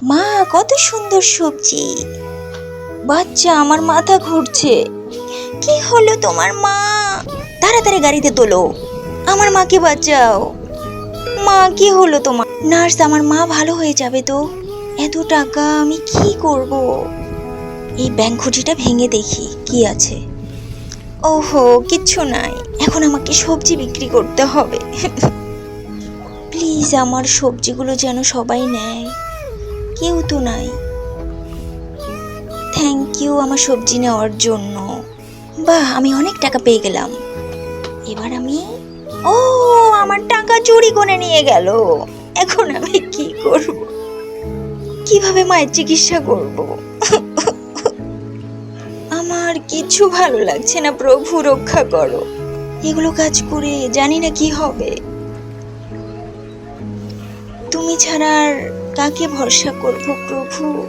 মা, কত সুন্দর সবজি। বাচ্চা, আমার মাথা ঘুরছে। কি হলো তোমার মা? তাড়াতাড়ি গাড়িতে তোলো, আমার মাকে বাঁচাও। মা, কি হলো তোমার? নার্স, আমার মা ভালো হয়ে যাবে তো? এত টাকা আমি কি করব? এই ব্যাংক ঘুঁটিটা ভেঙে দেখি কি আছে। ওহো, কিচ্ছু নাই। এখন আমাকে সবজি বিক্রি করতে হবে। প্লিজ, আমার সবজিগুলো যেন সবাই নেয়। কেউ তো নাই। থ্যাংক ইউ আমার সবজি নেওয়ার জন্য। বাহ, আমি অনেক টাকা পেয়ে গেলাম। এবার আমি, ও, আমার টাকা চুরি করে নিয়ে গেল। এখন আমি কি করব? কিভাবে মায়ের চিকিৎসা করব? আমার কিছু ভালো লাগছে না, প্রভু রক্ষা করো। এগুলো কাজ করে জানি না কি হবে। তুমি ছাড়া আর কাকে ভরসা করব প্রভু?